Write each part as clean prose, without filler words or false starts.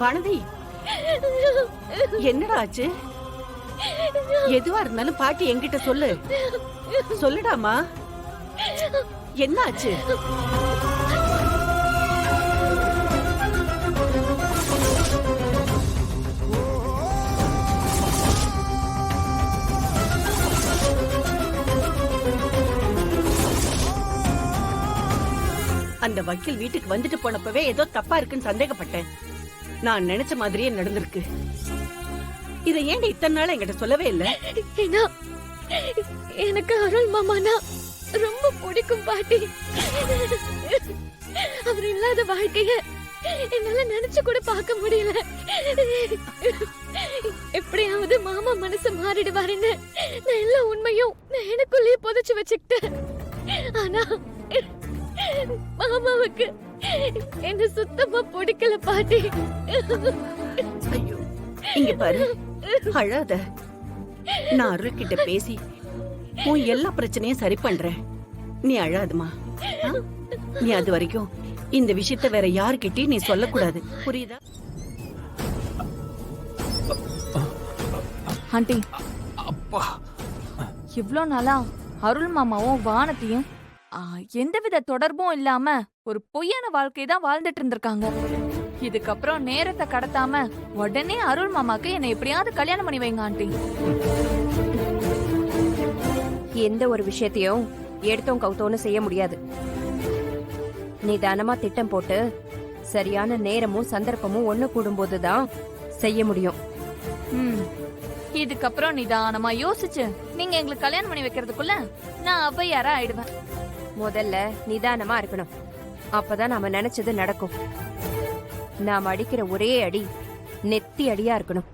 வானதி, என்னடா ஆச்சு? எதுவா இருந்தாலும் பாட்டி என்கிட்ட சொல்லு. சொல்லுடாமா, என்ன ஆச்சு? அந்த வக்கீல் வீட்டுக்கு வந்துட்டு போனப்பவே ஏதோ தப்பா இருக்குன்னு சந்தேகப்பட்டேன். நான் நினைச்ச மாதிரியே நடந்திருக்கு. இதை ஏன் இத்தனை நாள் என்கிட்ட சொல்லவே இல்லை? எனக்கு அருள் மாமானா ரொம்ப பிடிக்கும் பாட்டி. அவர் இல்லாத வாழ்க்கைய என்னால நினைச்சு கூட பார்க்க முடியல. எப்படியாவது மாமா மனசு மாறிடுவாருன்னு நான் எல்லா உண்மையும் நான் எனக்குள்ளேயே புதைச்சு வச்சுக்கிட்டேன். ஆனா மாமாவுக்கு என்ன சுத்தமா பிடிக்கல பாட்டி. ஐயோ, இங்க பாரு, அழாத. நான் அருள் கிட்ட பேசி உன் எல்லா பிரச்சனையும் சரி பண்றேன். நீ அழாதுமா. நீ அது வரைக்கும் இந்த விஷயத்த வேற யாருக்கிட்டையும் நீ சொல்லக்கூடாது, புரியுதா? ஆண்டி, அப்பா, இவ்ளோ நாளா அருள் மாமாவும் வானத்தையும் எந்தவித தொடர்பும் இல்லாம ஒரு பொய்யான வாழ்க்கை தான் வாழ்ந்துட்டு இருந்திருக்காங்க. இதுக்கப்புறம் நேரத்தை கடத்தாம உடனே அருள் மாமாக்கு என்னை எப்படியாவது கல்யாணம் பண்ணி வைங்க ஆண்டி. எந்த ஒரு விஷயத்தையும் எடுத்தோம் கவுத்தோன்னு செய்ய முடியாது. நிதானமா திட்டம் போட்டு சரியான நேரமும் சந்தர்ப்பமும் ஒண்ணு கூடும்போதுதான் செய்ய முடியும். இதுக்கப்புறம் நிதானமா யோசிச்சு நீங்க எங்களுக்கு கல்யாணம் பண்ணி வைக்கிறதுக்குள்ள நான் ஔவையாரா ஆயிடுவேன். முதல்ல நிதானமா இருக்கணும். அப்பதான் நாம நினைச்சது நடக்கும். நாம அடிக்கிற ஒரே அடி நெத்தி அடியா இருக்கணும்.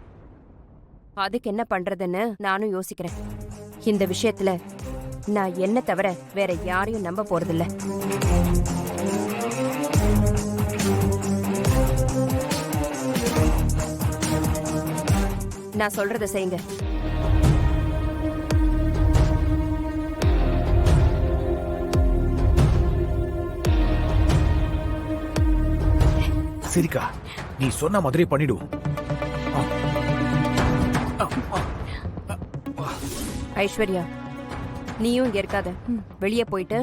அதுக்கு என்ன பண்றதுன்னு நானும் யோசிக்கிறேன். இந்த விஷயத்துல நான் என்ன தவிர வேற யாரையும் நம்ப போறதில்ல. நான் சொல்றத செய்யுங்க. சரிக்கா, நீ சொன்ன மாதிரி பண்ணிடுவோம். ஐஸ்வர்யா, நீயும் இங்க இருக்காத. வெளியே போயிட்டு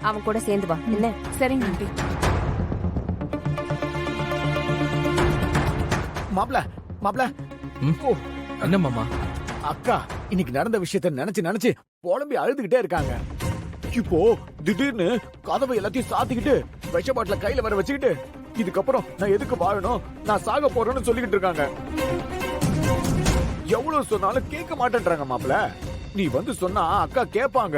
அவன் கூட சேர்ந்து வா. என்ன? சரிங்க ஆண்டி. மாப்ள, மாப்ள, என்ன மாமா? அக்கா இன்னைக்கு நடந்த விஷயத்த நினைச்சு நினைச்சு புலம்பி அழுதுகிட்டே இருக்காங்க. இப்போ திடீர்னு கதவை எல்லாத்தையும் சாத்திக்கிட்டு விஷ பாட்டில கையில வர வச்சுக்கிட்டு இதுக்கப்புறம் நான் எதுக்கு வாழணும், நான் சாக போறேன்னு சொல்லிக்கிட்டு இருக்காங்க. எவ்வளவு சொன்னாலும் கேட்க மாட்டேன்றாங்க மாப்ள. நீ வந்து சொன்னா அக்கா கேட்பாங்க.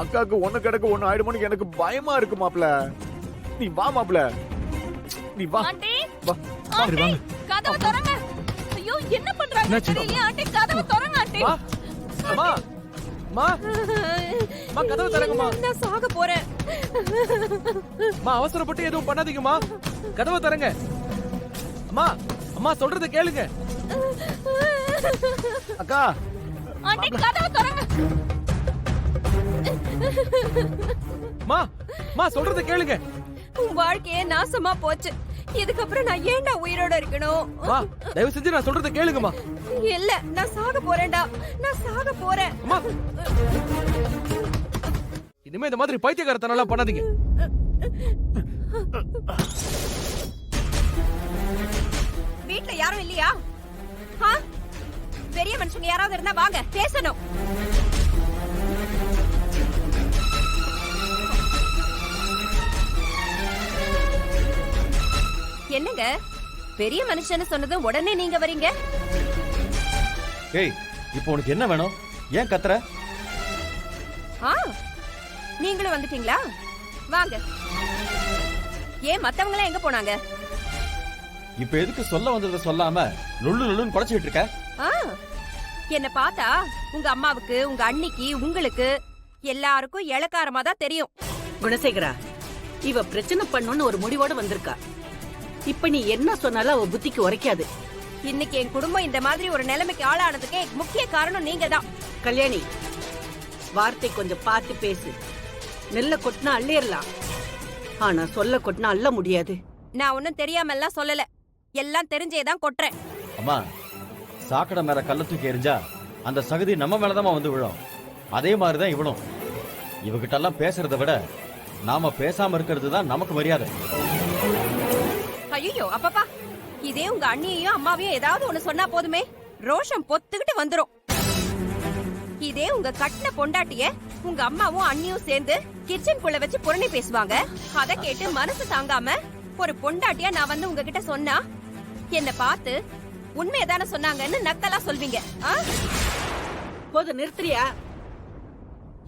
அக்காக்கு ஒண்ணு கிடக்கு ஒண்ணு ஆயிடுமோன்னு எனக்கு பயமா இருக்கு மாப்ள. நீ வா மாப்ள, நீ வா. ஆண்டி, வா. ஆண்டி, கதவை திறங்க. ஐயோ, என்ன பண்றாங்க தெரியல. ஆண்டி, கதவை திறங்க ஆண்டி. அம்மா, அம்மா, அம்மா, கதவை திறங்கம்மா. நான் சாக போறேன். அம்மா, அவசரப்பட்டு எதுவும் பண்ணாதீங்கம்மா. கதவை திறங்க. அம்மா, அம்மா சொல்றத கேளுங்க. அக்கா, ஆண்டி, கதவை திறங்க. அம்மா, அம்மா சொல்றத கேளுங்க. உன் வாழ்க்கையே நாசமா போச்சு. இதுக்கப்புறம் நான் ஏன்டா உயிரோட இருக்கணும்? அம்மா, தயவு செஞ்சு நான் சொல்றத கேளுங்கம்மா. இல்ல, நான் சாக போறேன்டா. நான் சாக போறேன். அம்மா, இனிமே இந்த மாதிரி பைத்தியக்காரத்தனெல்லாம் பண்ணாதீங்க. வீட்ல யாரும் இல்லையா? பெரிய மனுஷங்க யாராவது இருந்தா வாங்க, பேசணும். என்னங்க பெரிய மனுஷன்னு சொன்னது உடனே நீங்க வரீங்க? ஏய், இப்போ உனக்கு என்ன வேணும்? ஏன் கத்துற? நீங்களும் வந்துட்டீங்களா? வாங்க. ஏன் மத்தவங்க எல்லாம் எங்க போனாங்க? இப்ப எதுக்கு சொல்ல வந்ததை சொல்லாம லொள்ளு லொள்ளுன்னு குறைச்சிட்டு இருக்க? என்ன பார்த்தா உங்க அம்மாவுக்கு, உங்க அண்ணிக்கு, உங்களுக்கு எல்லாருக்கும் இளக்காரமா தான் தெரியும். குணசேகரா, இவ பிரச்சனை பண்ணணும்னு ஒரு முடிவோட வந்திருக்கா. இப்ப நீ என்ன சொன்னாலும் அவ புத்திக்கு உரைக்காது. இன்னைக்கு என் குடும்பம் இந்த மாதிரி ஒரு நிலைமைக்கு ஆளானதுக்கு முக்கிய காரணம் நீங்க தான். கல்யாணி, வார்த்தை கொஞ்சம் பார்த்து பேசு. நெல்ல கொட்டினா அள்ளிடலாம், ஆனா சொல்ல கொட்டினா அள்ள முடியாது. நான் ஒன்னும் தெரியாம எல்லாம் சொல்லல. எல்லாம் தெரிஞ்சேதான் கொட்டுறேன். அம்மா, சாக்கடை மேல கல்ல தூக்கி எறிஞ்சா அந்த சகதி நம்ம மேலதான் வந்து விழும். அதே மாதிரிதான் இவளும். இவகிட்ட எல்லாம் பேசுறதை விட நாம பேசாம இருக்கிறது தான் நமக்கு மரியாதை. ஐயோ அப்பப்பா, இதே உங்க அண்ணியையும் அம்மாவையும் ஏதாவது ஒண்ணு சொன்னா போதுமே ரோஷம் பொத்துக்கிட்டு வந்துரும். இதே உங்க கட்டின பொண்டாட்டிய உங்க அம்மாவும் அண்ணியும் சேர்ந்து கிச்சனுக்குள்ள வச்சு புரணி பேசுவாங்க. அத கேட்டு மனசு தாங்காம ஒரு பொண்டாட்டியா நான் வந்து உங்ககிட்ட சொன்னா என்ன பார்த்து உண்மையதானே சொன்னாங்கன்னு நக்கலா சொல்வீங்க. போது நிறுத்துறியா?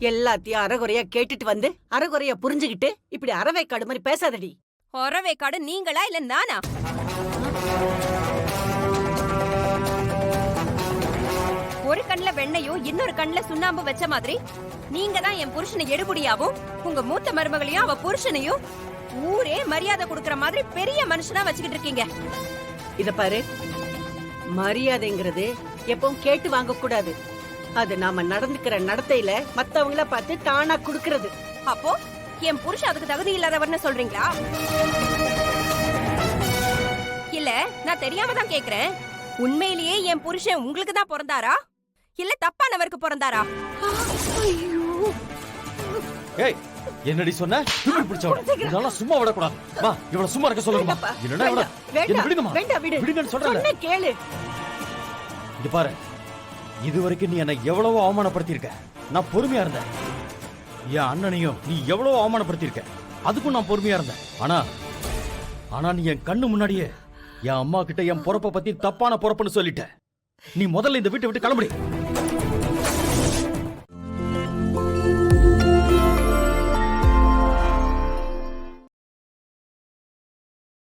எல்லாத்தையும் அறகுறையா கேட்டுட்டு வந்து அறகுறையா புரிஞ்சுகிட்டு இப்படி அறவை காடு மாதிரி பேசாதடி. ஒரவே காடு நீங்களா இல்ல நானா? ஒரு கண்ணுல வெண்ணையும் இன்னொரு கண்ணுல சுண்ணாம்பு வச்ச மாதிரி நீங்க தான் என் புருஷனை எடுபடியாவும் உங்க மூத்த மருமகளையும் அவ புருஷனையும் ஊரே மரியாதை கொடுக்கற மாதிரி பெரிய மனுஷனா வச்சுக்கிட்டு இருக்கீங்க. இத பாரு, மரியாதைங்கிறது எப்பவும் கேட்டு வாங்க கூடாது. அது நாம நடந்துக்கிற நடத்தையில மத்தவங்கள பார்த்து தானா குடுக்கறது. அப்போ என் புருஷன் அதுக்கு தகுதி இல்லாதவர்னு சொல்றீங்களா? இல்ல நான் தெரியாம தான் கேக்குறேன். உண்மையிலேயே என் புருஷன் உங்களுக்கு தான் பிறந்தாரா இல்ல தப்பானவருக்கு பிறந்தாரா? ஏய், என்னடி சொன்ன? திமிரு பிடிச்சவள. இதெல்லாம் சும்மா விட கூடாது. வா, இவள சும்மா இருக்க சொல்லுங்கம்மா. இல்லனா இவள என்ன விடுங்கம்மா. விடுங்கன்னு சொல்றேன். கேளு. இது பாரு, இதுவரைக்கும் நீ என்ன எவ்வளவோ அவமானப்படுத்தியிருக்க. நான் பொறுமையா இருந்தேன். என் அண்ணனையும் நீ எவ்வளவோ அவமானப்படுத்தியிருக்க. அதுக்கும் நான் பொறுமையா இருந்தேன். ஆனா நீ என் கண்ணு முன்னாடியே என் அம்மா கிட்ட என் பொறப்ப பத்தி தப்பான பொறப்புன்னு சொல்லிட்ட. நீ முதல்ல இந்த வீட்டை விட்டு கிளம்புடி.